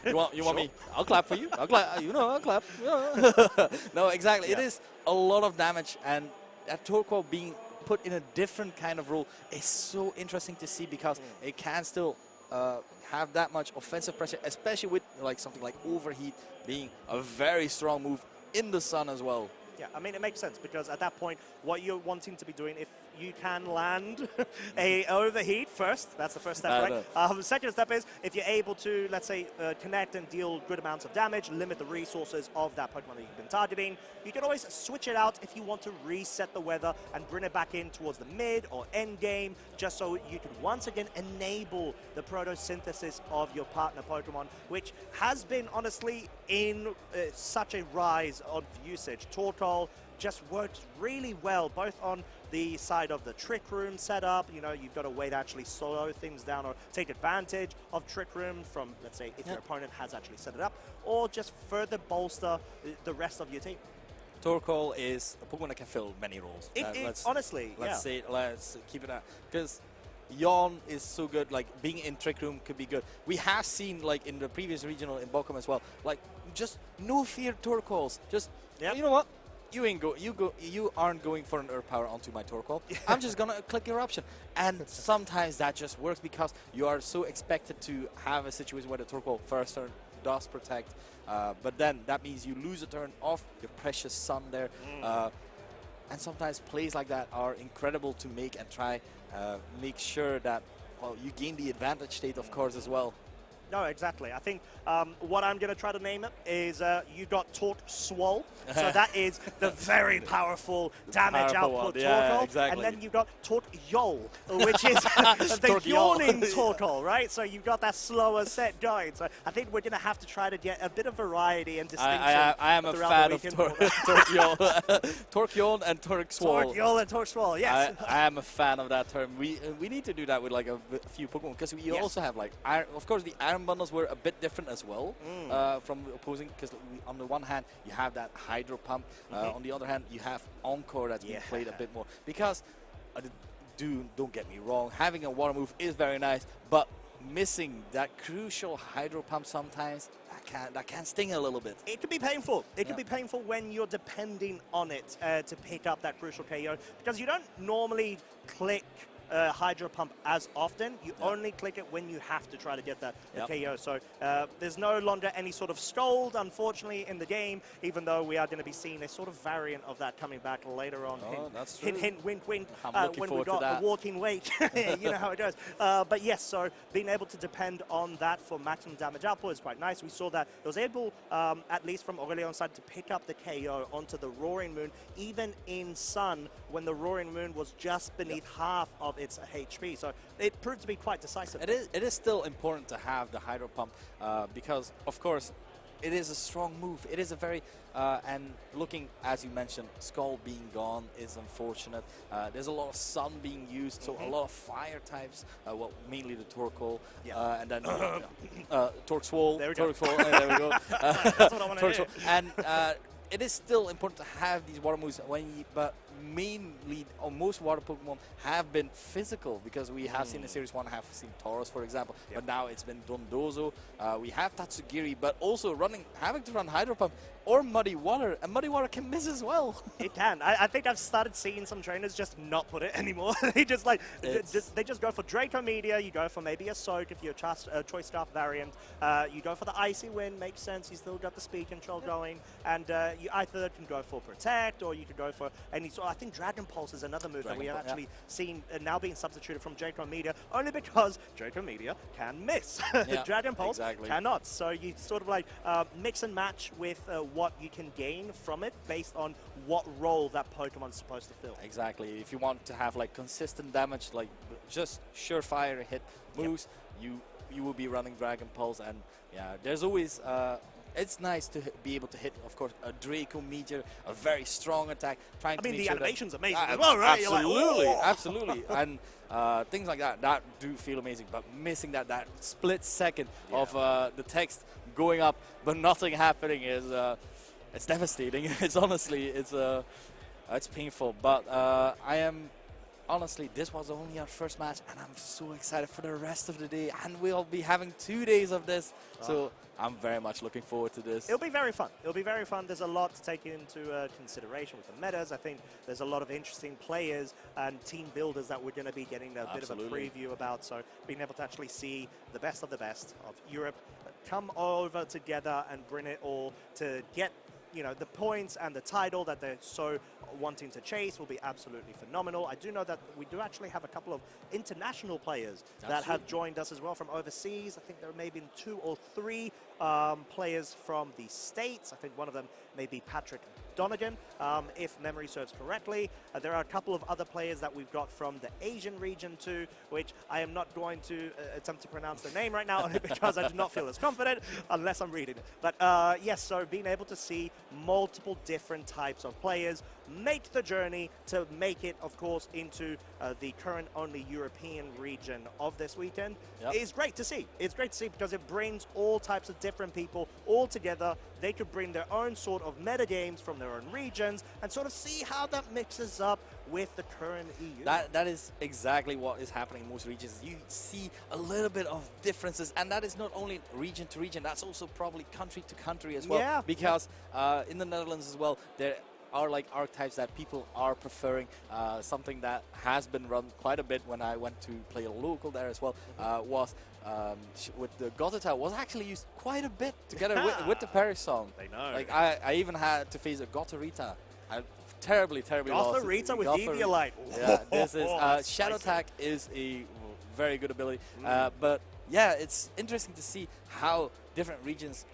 You want me? I'll clap for you. I'll clap. You know, I'll clap. Yeah. No, exactly. It is a lot of damage, and that Torkoal being put in a different kind of role is so interesting to see, because it can still have that much offensive pressure, especially with like something like Overheat being a very strong move in the sun as well. Yeah, I mean, it makes sense, because at that point, what you're wanting to be doing, if you can land a Overheat first, that's the first step, right? Second step is, if you're able to, let's say, connect and deal good amounts of damage, limit the resources of that Pokemon that you've been targeting, you can always switch it out if you want to reset the weather and bring it back in towards the mid or end game, just so you can once again enable the photosynthesis of your partner Pokemon, which has been, honestly, in such a rise of usage. Torkoal just works really well, both on the side of the Trick Room setup. You know, you've got a way to actually slow things down or take advantage of Trick Room from, let's say, if your opponent has actually set it up, or just further bolster the rest of your team. Torkoal is a Pokemon that can fill many roles. Honestly, let's keep it out, because Yawn is so good. Like, being in Trick Room could be good. We have seen, like, in the previous regional in Bochum as well, like, just no fear Torkoals. Just, you know what? You aren't going for an Earth Power onto my Torkoal. I'm just gonna click Eruption. And sometimes that just works, because you are so expected to have a situation where the Torkoal first turn does protect, but then that means you lose a turn off your precious Sun there. And sometimes plays like that are incredible to make, and try make sure that, well, you gain the advantage state, of course, as well. No, exactly. I think what I'm going to try to name it is you got Torque Swole. So that is the very powerful damage output Torkoal. Yeah, exactly. And then you've got Torque Yol, which is the yawning Torkoal, right? So you've got that slower set going. So I think we're going to have to try to get a bit of variety and distinction. I am a fan of Torque Yol. Torque Yol and Torque Swole. Torque Yol and Torque Swole, yes. I am a fan of that term. We need to do that with like a few Pokemon, because we also have like, of course, the Iron Bundles were a bit different as well from the opposing, because on the one hand you have that Hydro Pump, on the other hand you have Encore that's being played a bit more, because don't get me wrong, having a water move is very nice, but missing that crucial Hydro Pump sometimes, that can sting a little bit. It can be painful. It can be painful when you're depending on it to pick up that crucial KO, because you don't normally click Hydro Pump as often. You only click it when you have to try to get that KO. So there's no longer any sort of Scold, unfortunately, in the game, even though we are going to be seeing a sort of variant of that coming back later on. That's true. Hint, hint, wink, wink, when we to got that. the Walking Wake. You know how it goes. But yes, so being able to depend on that for maximum damage output is quite nice. We saw that it was able, at least from Aurélion's side, to pick up the KO onto the Roaring Moon, even in Sun, when the Roaring Moon was just beneath half of its HP. So it proved to be quite decisive. It is still important to have the Hydro Pump, because, of course, it is a strong move. It is a very, and looking, as you mentioned, Skull being gone is unfortunate. There's a lot of Sun being used, so a lot of fire types, well, mainly the Torkoal, and then Torque Swole. There we go. There we go. That's what I want to hear. And it is still important to have these water moves, but mainly, or most water Pokemon have been physical, because we have seen in Series 1, have seen Tauros, for example, but now it's been Dondozo. We have Tatsugiri, but also having to run Hydro Pump or Muddy Water, and Muddy Water can miss as well. It can. I think I've started seeing some trainers just not put it anymore. They just like, they just go for Draco Meteor, you go for maybe a Soak if you're a Choice Scarf variant, you go for the Icy Wind, makes sense, you still got the speed control going, and you either can go for Protect, or you could go for any sort. I think Dragon Pulse is another move that we have actually seen now being substituted from Draco Meteor, only because Draco Meteor can miss. Dragon Pulse cannot. So you sort of like mix and match with what you can gain from it based on what role that Pokemon's supposed to fill. Exactly. If you want to have like consistent damage, like just surefire hit moves, you will be running Dragon Pulse, and there's always it's nice to be able to hit, of course, a Draco Meteor, a very strong attack. Trying I to mean, make the sure animation's amazing as well, right? Absolutely, You're like, oh! absolutely. And things like that do feel amazing. But missing that split second of the text going up, but nothing happening is it's devastating. It's honestly, it's painful. But I am. Honestly, this was only our first match, and I'm so excited for the rest of the day. And we'll be having 2 days of this, so I'm very much looking forward to this. It'll be very fun. It'll be very fun. There's a lot to take into consideration with the metas. I think there's a lot of interesting players and team builders that we're going to be getting a bit of a preview about. So being able to actually see the best of Europe come over together and bring it all to get, you know, the points and the title that they're so wanting to chase will be absolutely phenomenal. I do know that we do actually have a couple of international players that have joined us as well from overseas. I think there may be 2 or 3 players from the States. I think one of them may be Patrick Donegan, if memory serves correctly. There are a couple of other players that we've got from the Asian region too, which I am not going to attempt to pronounce their name right now because I do not feel as confident unless I'm reading it. But yes, so being able to see multiple different types of players make the journey to make it, of course, into the current only European region of this weekend is great to see. It's great to see because it brings all types of different people all together. They could bring their own sort of meta games from their own regions and sort of see how that mixes up with the current EU. That is exactly what is happening in most regions. You see a little bit of differences, and that is not only region to region, that's also probably country to country as well. Yeah. Because in the Netherlands as well, there are like archetypes that people are preferring. Something that has been run quite a bit when I went to play a local there as well was with the Gothita was actually used quite a bit together with the Paris song. They know. Like I even had to face a Gothorita. I terribly lost. Gothorita with Eviolite. Yeah, this is Shadow Attack is a very good ability. But yeah, it's interesting to see how different regions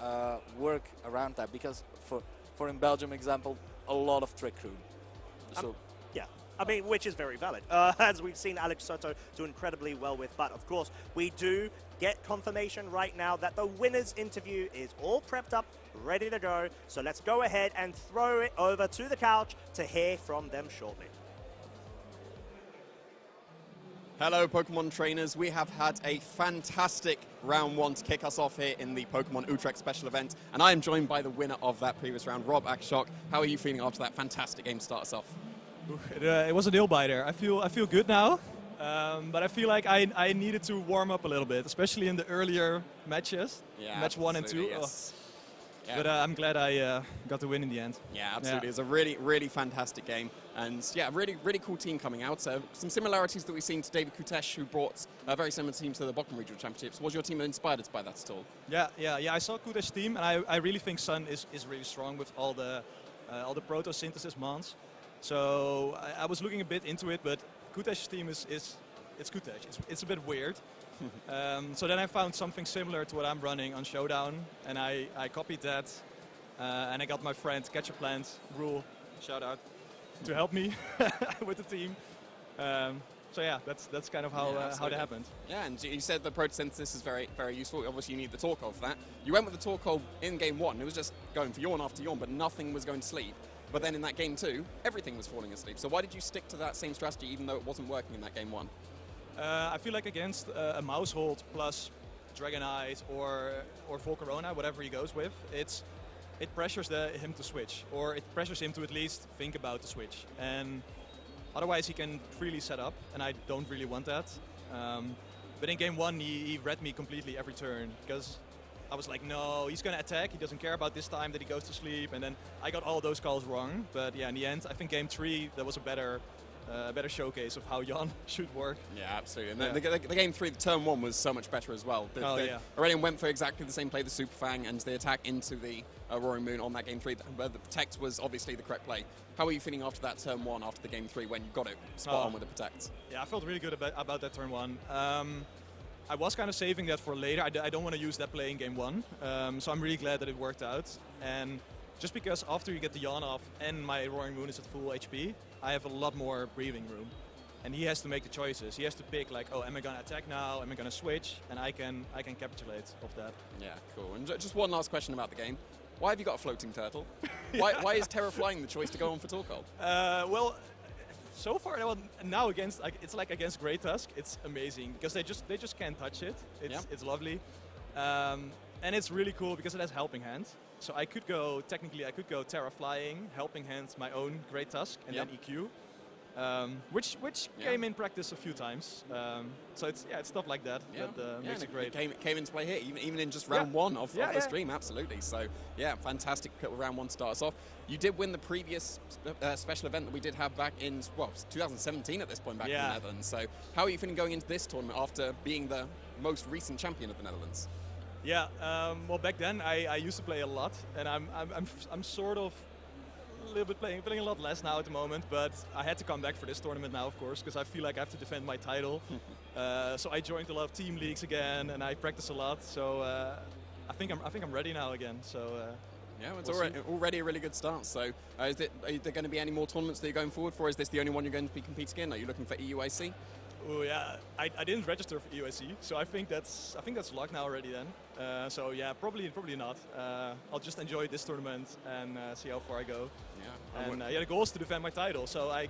work around that, because for in Belgium example, a lot of Trick Room. So yeah, I mean, which is very valid, as we've seen Alex Soto do incredibly well with. But of course, we do get confirmation right now that the winner's interview is all prepped up, ready to go. So let's go ahead and throw it over to the couch to hear from them shortly. Hello, Pokemon trainers. We have had a fantastic round 1 to kick us off here in the Pokemon Utrecht special event, and I am joined by the winner of that previous round, Rob Akershock. How are you feeling after that fantastic game to start us off? It was a nail biter. I feel good now, but I feel like I needed to warm up a little bit, especially in the earlier matches, match 1 and 2. Yes. Yeah. But I'm glad I got the win in the end. Yeah, absolutely. It's a really fantastic game. And yeah, really cool team coming out. So some similarities that we've seen to David Kutesh, who brought a very similar team to the Bochum Regional Championships. Was your team inspired by that at all? Yeah. I saw Kutesh's team, and I really think Sun is really strong with all the proto-synthesis mons. So I was looking a bit into it, but Kutesh's team it's Kutesh. It's a bit weird. So then I found something similar to what I'm running on Showdown, and I copied that, and I got my friend Catcher Plant, Rule, shout out, to help me with the team. So yeah, that's kind of how that happened. Yeah, and you said the photosynthesis is very useful. Obviously, you need the Torkoal for that. You went with the Torkoal in game 1. It was just going for yawn after yawn, but nothing was going to sleep. But then in that game 2, everything was falling asleep. So why did you stick to that same strategy, even though it wasn't working in that game 1? I feel like against a Mouse Hold plus Dragonite or Volcarona, whatever he goes with, it pressures him to switch, or it pressures him to at least think about the switch. And otherwise he can freely set up, and I don't really want that. But in game 1 he read me completely every turn, because I was like, no, he's going to attack, he doesn't care about this time that he goes to sleep, and then I got all those calls wrong. But yeah, in the end, I think game 3 there was a better showcase of how Jan should work. Yeah, absolutely. And the game 3, the turn 1 was so much better as well. Aurélien went for exactly the same play, the Super Fang, and the attack into the Roaring Moon on that game 3. But the Protect was obviously the correct play. How are you feeling after that turn 1, after the game 3, when you got it spot on with the Protect? Yeah, I felt really good about that turn 1. I was kind of saving that for later. I don't want to use that play in game 1. So I'm really glad that it worked out. And just because after you get the yawn off and my Roaring Moon is at full HP, I have a lot more breathing room. and he has to make the choices. He has to pick like, oh, am I gonna attack now? Am I gonna switch? And I can capitulate of that. Yeah, cool. And just one last question about the game. Why have you got a floating turtle? Why is Terra flying the choice to go on for Torkold? Well, so far now against it's like against Grey Tusk, it's amazing because they just can't touch it. It's lovely, and it's really cool because it has Helping Hand. So I could go Terra Flying, Helping Hand my own Grey Tusk, and then EQ. Which came in practice a few times. So it's stuff like that that makes it great. It came into play here, even in just round one of the stream, absolutely. So yeah, fantastic round one starts off. You did win the previous special event that we did have back in 2017 at this point back in the Netherlands. So how are you feeling going into this tournament after being the most recent champion of the Netherlands? Yeah, well back then I used to play a lot, and I'm sort of a little bit playing a lot less now at the moment, but I had to come back for this tournament now, of course, because I feel like I have to defend my title. So I joined a lot of team leagues again, and I practice a lot. So I think I'm ready now again. So yeah, it's already a really good start. So are there going to be any more tournaments that you're going forward for? Is this the only one you're going to be competing in? Are you looking for EUIC? Oh yeah, I didn't register for EUIC, so I think that's locked now already then. So yeah, probably not. I'll just enjoy this tournament and see how far I go. Yeah. And the goal is to defend my title, so I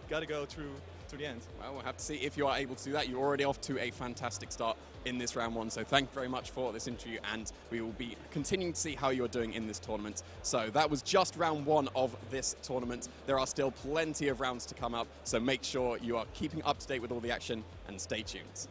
gotta go through to the end. Well, we'll have to see if you are able to do that. You're already off to a fantastic start in this round one, so thank you very much for this interview, and we will be continuing to see how you're doing in this tournament. So that was just round one of this tournament. There are still plenty of rounds to come up, so make sure you are keeping up to date with all the action and stay tuned.